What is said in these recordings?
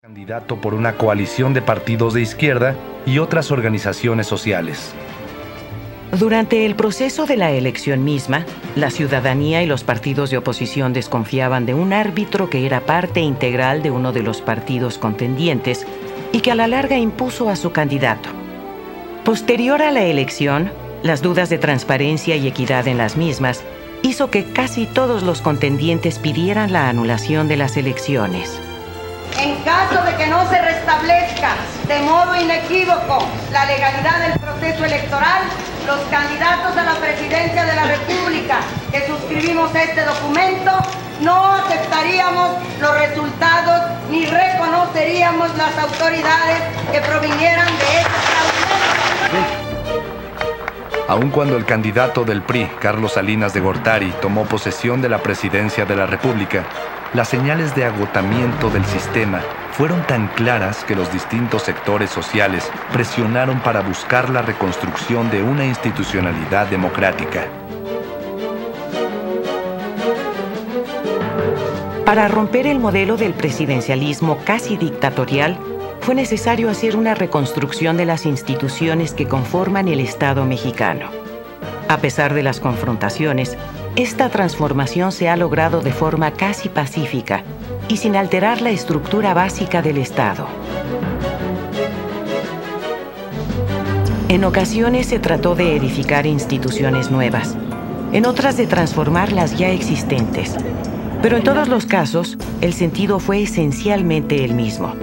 Candidato por una coalición de partidos de izquierda y otras organizaciones sociales. Durante el proceso de la elección misma, la ciudadanía y los partidos de oposición desconfiaban de un árbitro que era parte integral de uno de los partidos contendientes y que a la larga impuso a su candidato. Posterior a la elección, las dudas de transparencia y equidad en las mismas hizo que casi todos los contendientes pidieran la anulación de las elecciones. En caso de que no se restablezca de modo inequívoco la legalidad del proceso electoral, los candidatos a la presidencia de la República que suscribimos este documento no aceptaríamos los resultados ni reconoceríamos las autoridades que provinieran de este fraudulento. Aun cuando el candidato del PRI, Carlos Salinas de Gortari, tomó posesión de la presidencia de la República, las señales de agotamiento del sistema fueron tan claras que los distintos sectores sociales presionaron para buscar la reconstrucción de una institucionalidad democrática. Para romper el modelo del presidencialismo casi dictatorial, fue necesario hacer una reconstrucción de las instituciones que conforman el Estado mexicano. A pesar de las confrontaciones, esta transformación se ha logrado de forma casi pacífica y sin alterar la estructura básica del Estado. En ocasiones se trató de edificar instituciones nuevas, en otras de transformar las ya existentes, pero en todos los casos el sentido fue esencialmente el mismo: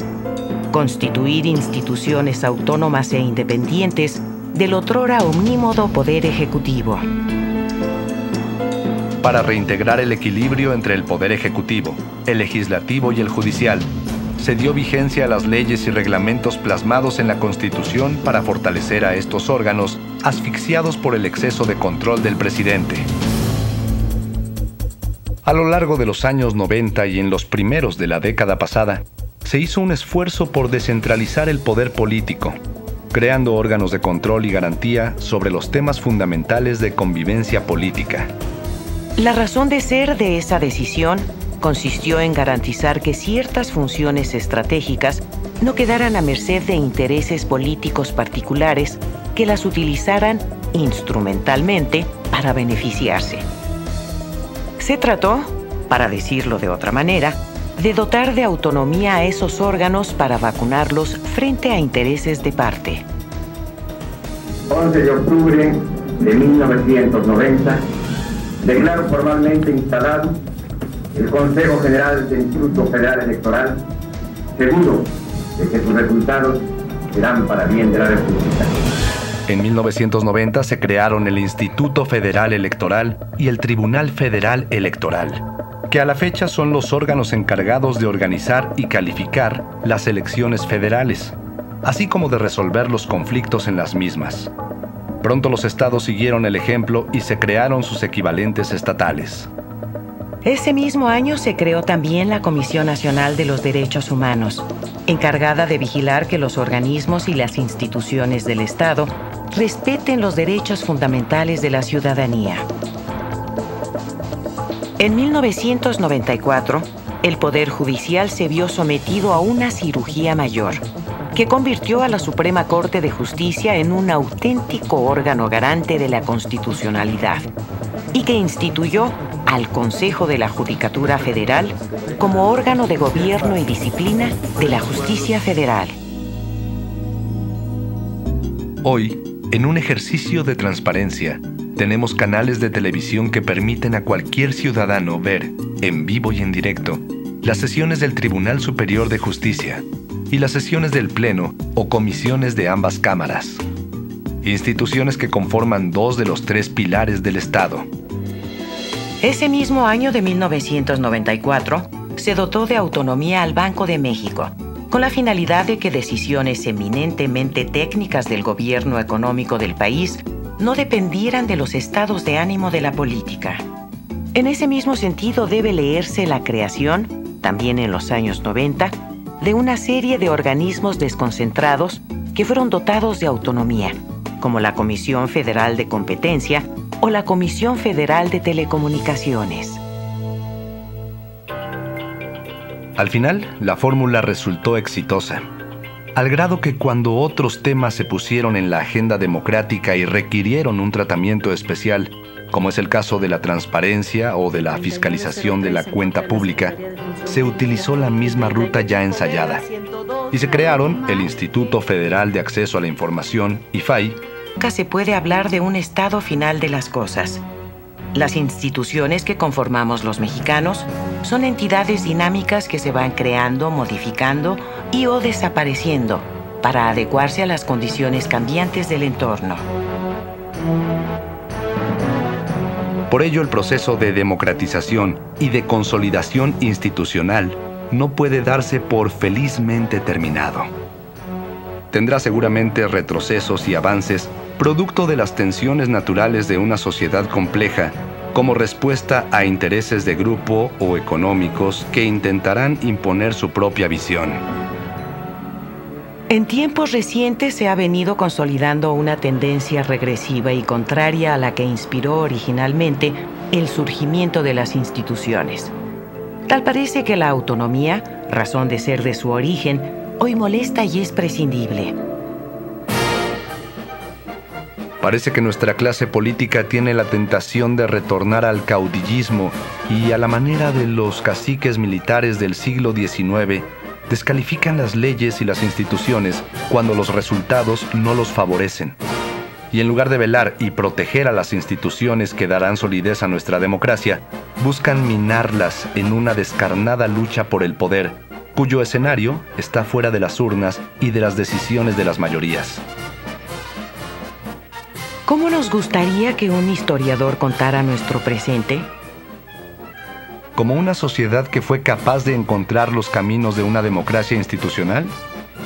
constituir instituciones autónomas e independientes del otrora omnímodo Poder Ejecutivo. Para reintegrar el equilibrio entre el Poder Ejecutivo, el Legislativo y el Judicial, se dio vigencia a las leyes y reglamentos plasmados en la Constitución para fortalecer a estos órganos asfixiados por el exceso de control del presidente. A lo largo de los años 90 y en los primeros de la década pasada, se hizo un esfuerzo por descentralizar el poder político, creando órganos de control y garantía sobre los temas fundamentales de convivencia política. La razón de ser de esa decisión consistió en garantizar que ciertas funciones estratégicas no quedaran a merced de intereses políticos particulares que las utilizaran instrumentalmente para beneficiarse. Se trató, para decirlo de otra manera, de dotar de autonomía a esos órganos para vacunarlos frente a intereses de parte. 11 de octubre de 1990, declaro formalmente instalado el Consejo General del Instituto Federal Electoral, seguro de que sus resultados serán para bien de la República. En 1990 se crearon el Instituto Federal Electoral y el Tribunal Federal Electoral, que a la fecha son los órganos encargados de organizar y calificar las elecciones federales, así como de resolver los conflictos en las mismas. Pronto los estados siguieron el ejemplo y se crearon sus equivalentes estatales. Ese mismo año se creó también la Comisión Nacional de los Derechos Humanos, encargada de vigilar que los organismos y las instituciones del Estado respeten los derechos fundamentales de la ciudadanía. En 1994, el Poder Judicial se vio sometido a una cirugía mayor, que convirtió a la Suprema Corte de Justicia en un auténtico órgano garante de la constitucionalidad y que instituyó al Consejo de la Judicatura Federal como órgano de gobierno y disciplina de la justicia federal. Hoy, en un ejercicio de transparencia, tenemos canales de televisión que permiten a cualquier ciudadano ver, en vivo y en directo, las sesiones del Tribunal Superior de Justicia y las sesiones del Pleno o comisiones de ambas cámaras. Instituciones que conforman dos de los tres pilares del Estado. Ese mismo año de 1994, se dotó de autonomía al Banco de México, con la finalidad de que decisiones eminentemente técnicas del gobierno económico del país no dependieran de los estados de ánimo de la política. En ese mismo sentido debe leerse la creación, también en los años 90, de una serie de organismos desconcentrados que fueron dotados de autonomía, como la Comisión Federal de Competencia o la Comisión Federal de Telecomunicaciones. Al final, la fórmula resultó exitosa, al grado que cuando otros temas se pusieron en la agenda democrática y requirieron un tratamiento especial, como es el caso de la transparencia o de la fiscalización de la cuenta pública, se utilizó la misma ruta ya ensayada. Y se crearon el Instituto Federal de Acceso a la Información, IFAI. Nunca se puede hablar de un estado final de las cosas. Las instituciones que conformamos los mexicanos son entidades dinámicas que se van creando, modificando y o desapareciendo para adecuarse a las condiciones cambiantes del entorno. Por ello, el proceso de democratización y de consolidación institucional no puede darse por felizmente terminado. Tendrá seguramente retrocesos y avances producto de las tensiones naturales de una sociedad compleja, como respuesta a intereses de grupo o económicos que intentarán imponer su propia visión. En tiempos recientes se ha venido consolidando una tendencia regresiva y contraria a la que inspiró originalmente el surgimiento de las instituciones. Tal parece que la autonomía, razón de ser de su origen, hoy molesta y es prescindible. Parece que nuestra clase política tiene la tentación de retornar al caudillismo y a la manera de los caciques militares del siglo XIX, descalifican las leyes y las instituciones cuando los resultados no los favorecen. Y en lugar de velar y proteger a las instituciones que darán solidez a nuestra democracia, buscan minarlas en una descarnada lucha por el poder, cuyo escenario está fuera de las urnas y de las decisiones de las mayorías. ¿Cómo nos gustaría que un historiador contara nuestro presente? ¿Como una sociedad que fue capaz de encontrar los caminos de una democracia institucional?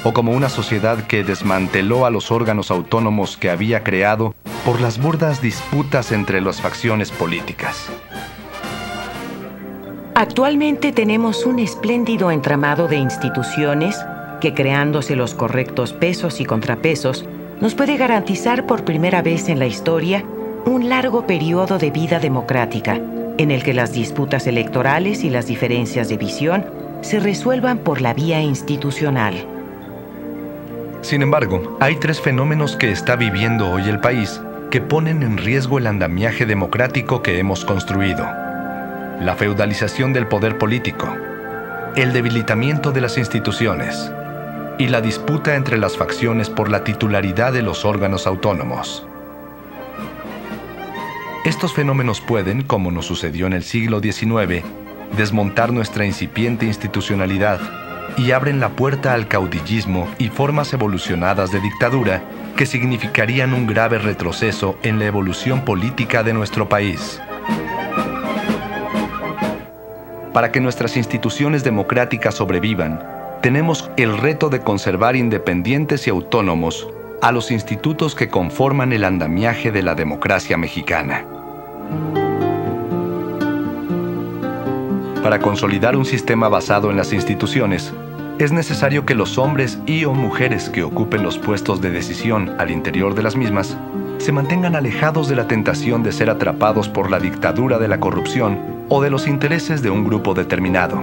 ¿O como una sociedad que desmanteló a los órganos autónomos que había creado por las burdas disputas entre las facciones políticas? Actualmente tenemos un espléndido entramado de instituciones que, creándose los correctos pesos y contrapesos, nos puede garantizar por primera vez en la historia un largo periodo de vida democrática, en el que las disputas electorales y las diferencias de visión se resuelvan por la vía institucional. Sin embargo, hay tres fenómenos que está viviendo hoy el país que ponen en riesgo el andamiaje democrático que hemos construido: la feudalización del poder político, el debilitamiento de las instituciones y la disputa entre las facciones por la titularidad de los órganos autónomos. Estos fenómenos pueden, como nos sucedió en el siglo XIX, desmontar nuestra incipiente institucionalidad y abren la puerta al caudillismo y formas evolucionadas de dictadura que significarían un grave retroceso en la evolución política de nuestro país. Para que nuestras instituciones democráticas sobrevivan, tenemos el reto de conservar independientes y autónomos a los institutos que conforman el andamiaje de la democracia mexicana. Para consolidar un sistema basado en las instituciones, es necesario que los hombres y o mujeres que ocupen los puestos de decisión al interior de las mismas se mantengan alejados de la tentación de ser atrapados por la dictadura de la corrupción o de los intereses de un grupo determinado.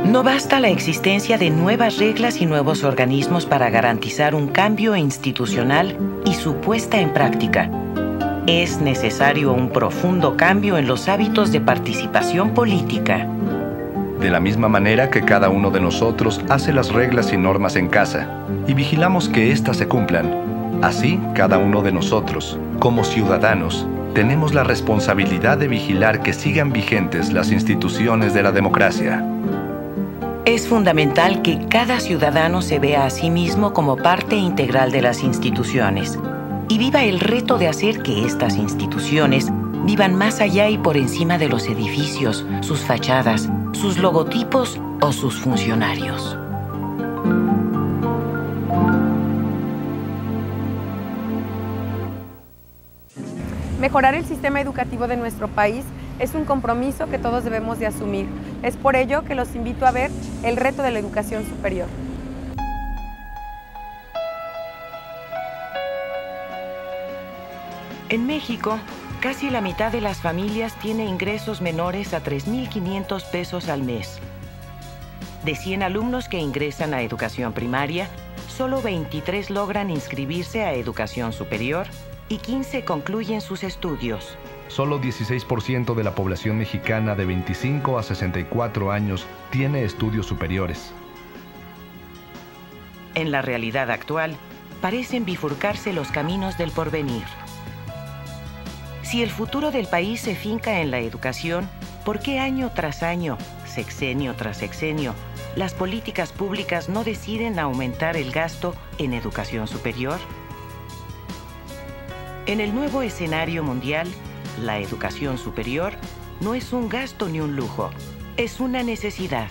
No basta la existencia de nuevas reglas y nuevos organismos para garantizar un cambio institucional y su puesta en práctica. Es necesario un profundo cambio en los hábitos de participación política. De la misma manera que cada uno de nosotros hace las reglas y normas en casa y vigilamos que éstas se cumplan, así cada uno de nosotros, como ciudadanos, tenemos la responsabilidad de vigilar que sigan vigentes las instituciones de la democracia. Es fundamental que cada ciudadano se vea a sí mismo como parte integral de las instituciones y viva el reto de hacer que estas instituciones vivan más allá y por encima de los edificios, sus fachadas, sus logotipos o sus funcionarios. Mejorar el sistema educativo de nuestro país es un compromiso que todos debemos de asumir. Es por ello que los invito a ver el reto de la educación superior. En México, Casi la mitad de las familias tiene ingresos menores a 3.500 pesos al mes. De 100 alumnos que ingresan a educación primaria, solo 23 logran inscribirse a educación superior y 15 concluyen sus estudios. Solo 16% de la población mexicana de 25 a 64 años tiene estudios superiores. En la realidad actual, parecen bifurcarse los caminos del porvenir. Si el futuro del país se finca en la educación, ¿por qué año tras año, sexenio tras sexenio, las políticas públicas no deciden aumentar el gasto en educación superior? En el nuevo escenario mundial, la educación superior no es un gasto ni un lujo, es una necesidad.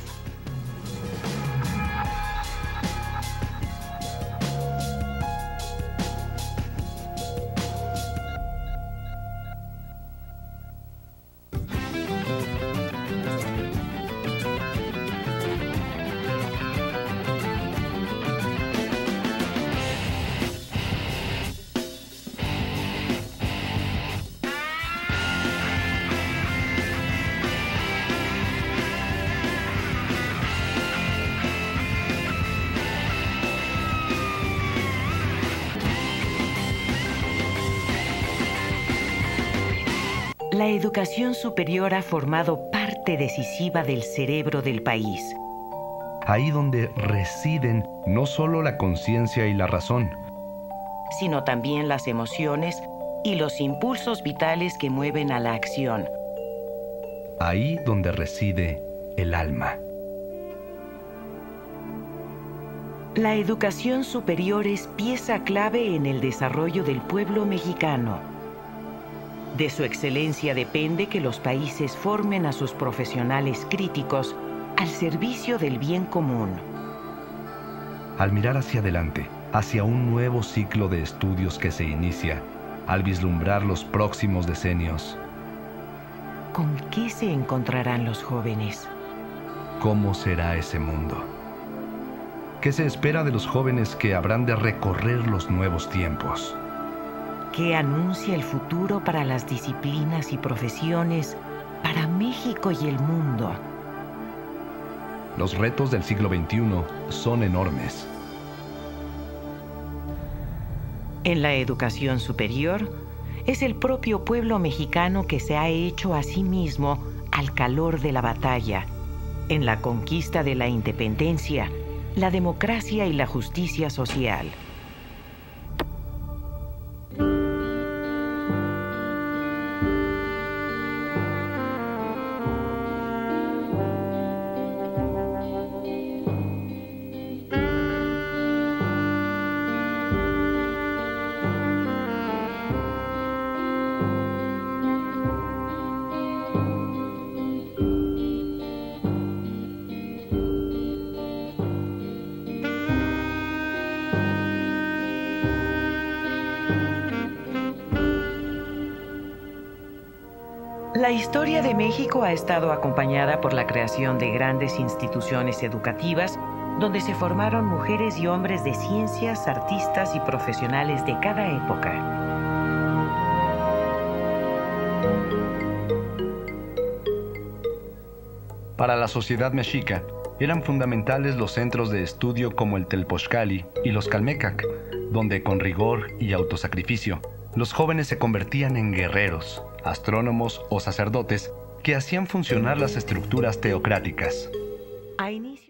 La educación superior ha formado parte decisiva del cerebro del país. Ahí donde residen no solo la conciencia y la razón, sino también las emociones y los impulsos vitales que mueven a la acción. Ahí donde reside el alma. La educación superior es pieza clave en el desarrollo del pueblo mexicano. De su excelencia depende que los países formen a sus profesionales críticos al servicio del bien común. Al mirar hacia adelante, hacia un nuevo ciclo de estudios que se inicia, al vislumbrar los próximos decenios, ¿con qué se encontrarán los jóvenes? ¿Cómo será ese mundo? ¿Qué se espera de los jóvenes que habrán de recorrer los nuevos tiempos? ¿Qué anuncia el futuro para las disciplinas y profesiones, para México y el mundo? Los retos del siglo XXI son enormes. En la educación superior, es el propio pueblo mexicano que se ha hecho a sí mismo al calor de la batalla, en la conquista de la independencia, la democracia y la justicia social. La historia de México ha estado acompañada por la creación de grandes instituciones educativas donde se formaron mujeres y hombres de ciencias, artistas y profesionales de cada época. Para la sociedad mexica, eran fundamentales los centros de estudio como el Telpochcali y los Calmecac, donde con rigor y autosacrificio, los jóvenes se convertían en guerreros, astrónomos o sacerdotes que hacían funcionar las estructuras teocráticas. A inicio